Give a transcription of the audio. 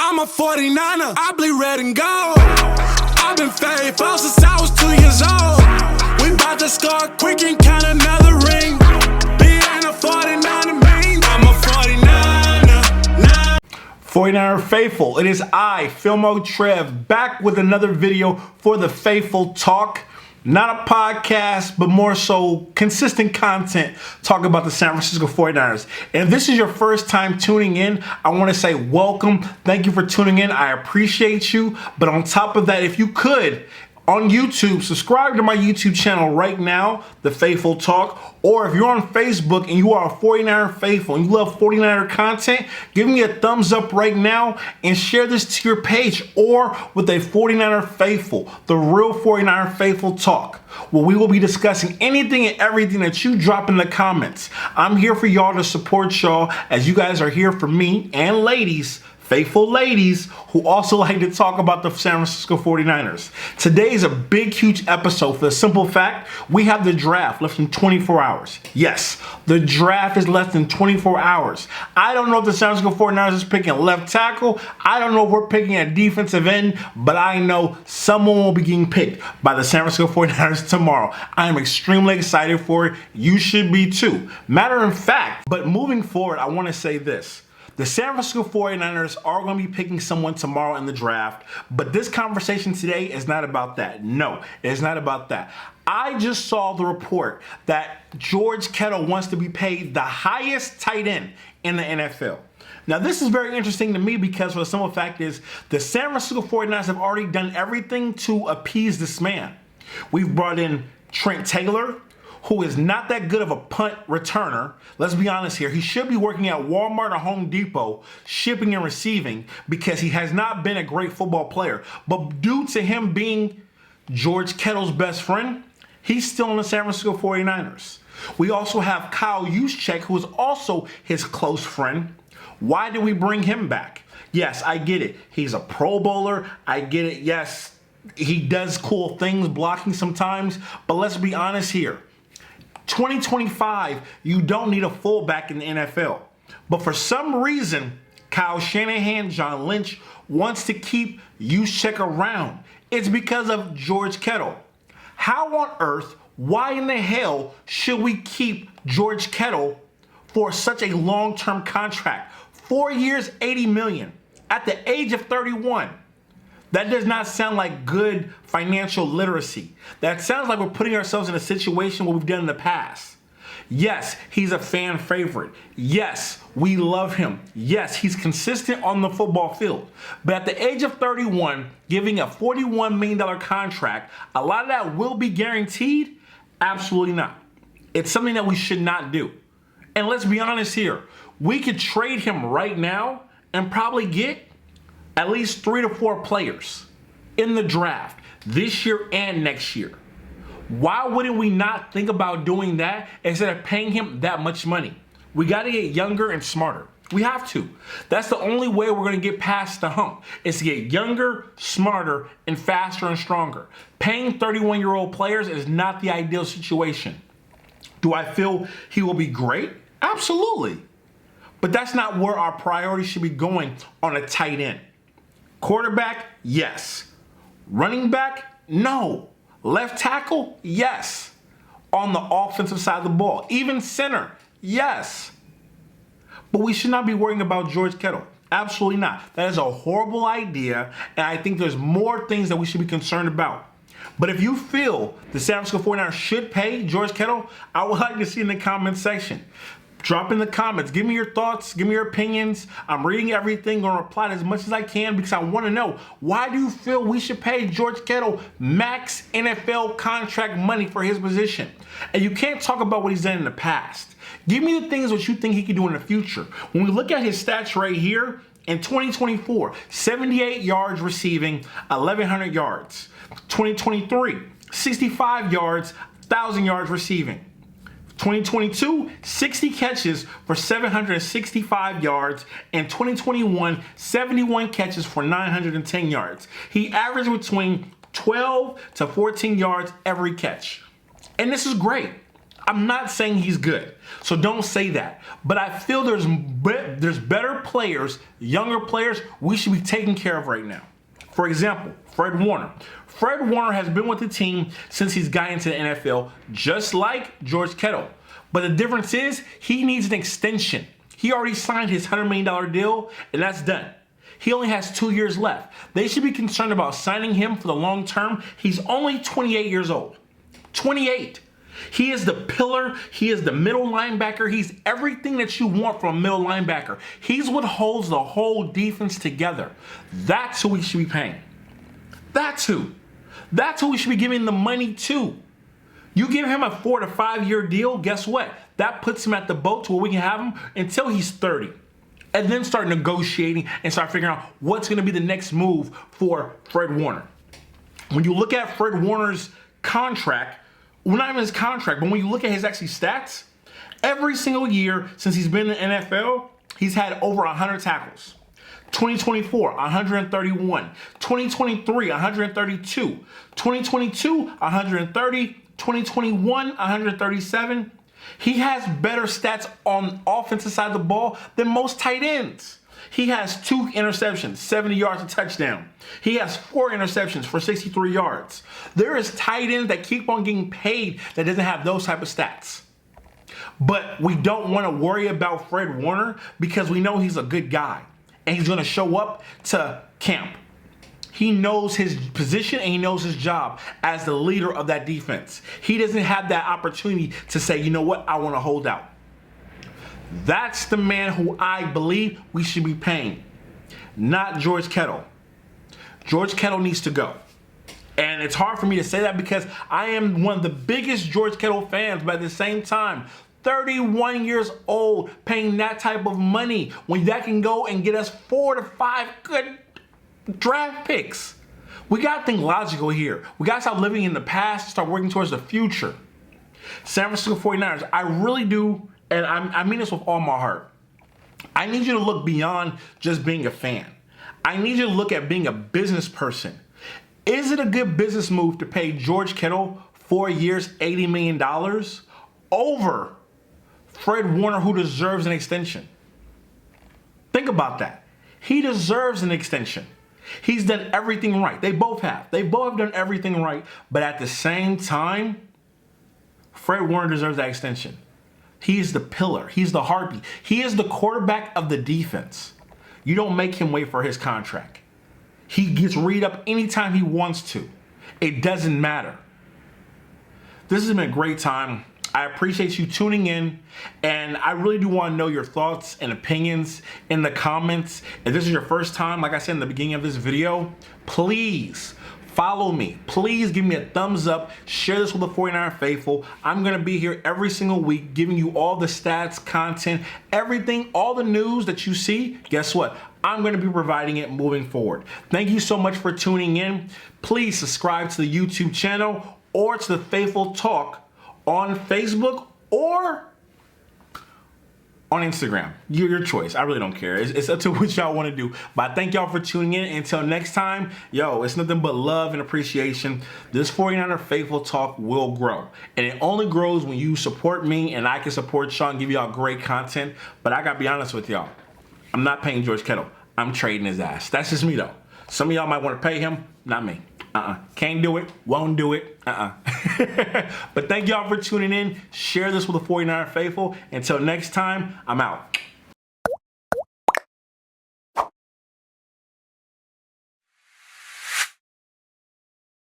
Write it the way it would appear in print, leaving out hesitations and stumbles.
I'm a 49er, I bleed red and gold. I've been faithful since I was 2 years old. We bout to score quick and count another ring. Being a 49er means I'm a 49er. 49er Faithful, it is I, FillmoeTrev, back with another video for the Faithful Talk. Not a podcast, but more so consistent content talking about the San Francisco 49ers. And if this is your first time tuning in, I want to say welcome. Thank you for tuning in. I appreciate you. But on top of that, if you could, on YouTube, subscribe to my YouTube channel right now, The Faithful Talk. Or if you're on Facebook and you are a 49er Faithful and you love 49er content, give me a thumbs up right now and share this to your page or with a 49er Faithful, the real 49er Faithful Talk, where we will be discussing anything and everything that you drop in the comments. I'm here for y'all to support y'all as you guys are here for me and ladies, faithful ladies who also like to talk about the San Francisco 49ers. Today is a big, huge episode for the simple fact we have the draft less than 24 hours. Yes, the draft is less than 24 hours. I don't know if the San Francisco 49ers is picking a left tackle. I don't know if we're picking a defensive end, but I know someone will be getting picked by the San Francisco 49ers tomorrow. I am extremely excited for it. You should be too. Matter of fact, but moving forward, I want to say this. The San Francisco 49ers are going to be picking someone tomorrow in the draft, but this conversation today is not about that. No, it is not about that. I just saw the report that George Kittle wants to be paid the highest tight end in the NFL. Now, this is very interesting to me because the simple fact is the San Francisco 49ers have already done everything to appease this man. We've brought in Trent Taylor, who is not that good of a punt returner. Let's be honest here. He should be working at Walmart or Home Depot, shipping and receiving, because he has not been a great football player. But due to him being George Kittle's best friend, he's still in the San Francisco 49ers. We also have Kyle Juszczyk, who is also his close friend. Why did we bring him back? Yes, I get it. He's a Pro Bowler. I get it. Yes, he does cool things blocking sometimes. But let's be honest here. 2025, you don't need a fullback in the NFL. But for some reason, Kyle Shanahan, John Lynch wants to keep Juszczyk around. It's because of George Kittle. How on earth, why in the hell should we keep George Kittle for such a long-term contract? 4 years, $80 million at the age of 31. That does not sound like good financial literacy. That sounds like we're putting ourselves in a situation what we've done in the past. Yes, he's a fan favorite. Yes, we love him. Yes, he's consistent on the football field. But at the age of 31, giving a $41 million contract, a lot of that will be guaranteed? Absolutely not. It's something that we should not do. And let's be honest here. We could trade him right now and probably get at least 3 to 4 players in the draft this year and next year. Why wouldn't we not think about doing that instead of paying him that much money? We got to get younger and smarter. We have to. That's the only way we're going to get past the hump, is to get younger, smarter, and faster and stronger. Paying 31-year-old players is not the ideal situation. Do I feel he will be great? Absolutely. But that's not where our priority should be going on a tight end. Quarterback, yes. Running back, no. Left tackle, yes. On the offensive side of the ball, even center, yes. But we should not be worrying about George Kittle. Absolutely not. That is a horrible idea, and I think there's more things that we should be concerned about. But if you feel the San Francisco 49ers should pay George Kittle, I would like to see in the comment section. Drop in the comments. Give me your thoughts. Give me your opinions. I'm reading everything. Going to reply as much as I can because I want to know, why do you feel we should pay George Kittle max NFL contract money for his position? And you can't talk about what he's done in the past. Give me the things that you think he can do in the future. When we look at his stats right here, in 2024, 78 yards receiving, 1,100 yards. 2023, 65 yards, 1,000 yards receiving. 2022, 60 catches for 765 yards, and 2021, 71 catches for 910 yards. He averaged between 12 to 14 yards every catch. And this is great. I'm not saying he's good, so don't say that. But I feel there's better players, younger players we should be taking care of right now. For example, Fred Warner. Fred Warner has been with the team since he's got into the NFL, just like George Kittle. But the difference is he needs an extension. He already signed his $100 million deal, and that's done. He only has 2 years left. They should be concerned about signing him for the long term. He's only 28 years old. 28. He is the pillar. He is the middle linebacker. He's everything that you want from a middle linebacker. He's what holds the whole defense together. That's who we should be paying. That's who. That's who we should be giving the money to. You give him a 4 to 5 year deal, guess what? That puts him at the boat to where we can have him until he's 30. And then start negotiating and start figuring out what's going to be the next move for Fred Warner. When you look at Fred Warner's contract, well, not even his contract, but when you look at his actually stats, every single year since he's been in the NFL, he's had over 100 tackles. 2024, 131. 2023, 132. 2022, 130. 2021, 137. He has better stats on offensive side of the ball than most tight ends. He has 2 interceptions, 70 yards a touchdown. He has 4 interceptions for 63 yards. There is tight ends that keep on getting paid that doesn't have those type of stats. But we don't want to worry about Fred Warner because we know he's a good guy and he's going to show up to camp. He knows his position and he knows his job as the leader of that defense. He doesn't have that opportunity to say, you know what, I want to hold out. That's the man who I believe we should be paying, not George Kittle. George Kittle needs to go. And it's hard for me to say that because I am one of the biggest George Kittle fans, but at the same time, 31 years old, paying that type of money when that can go and get us 4 to 5 good draft picks. We got to think logical here. We got to stop living in the past and start working towards the future. San Francisco 49ers, I really do, and I mean this with all my heart. I need you to look beyond just being a fan. I need you to look at being a business person. Is it a good business move to pay George Kittle 4 years, $80 million over Fred Warner, who deserves an extension? Think about that. He deserves an extension. He's done everything right. They both have. They both have done everything right. But at the same time, Fred Warner deserves that extension. He is the pillar. He's the heartbeat. He is the quarterback of the defense. You don't make him wait for his contract. He gets read up anytime he wants to. It doesn't matter. This has been a great time. I appreciate you tuning in, and I really do want to know your thoughts and opinions in the comments. If this is your first time, like I said in the beginning of this video, please follow me. Please give me a thumbs up. Share this with the 49er faithful. I'm going to be here every single week giving you all the stats, content, everything, all the news that you see. Guess what? I'm going to be providing it moving forward. Thank you so much for tuning in. Please subscribe to the YouTube channel or to the Faithful Talk on Facebook or on Instagram. Your choice. I really don't care. It's up to what y'all want to do. But I thank y'all for tuning in. Until next time, it's nothing but love and appreciation. This 49er Faithful Talk will grow. And it only grows when you support me and I can support y'all and give y'all great content. But I got to be honest with y'all. I'm not paying George Kittle. I'm trading his ass. That's just me though. Some of y'all might want to pay him. Not me. Can't do it. Won't do it. But thank y'all for tuning in. Share this with the 49er faithful. Until next time, I'm out.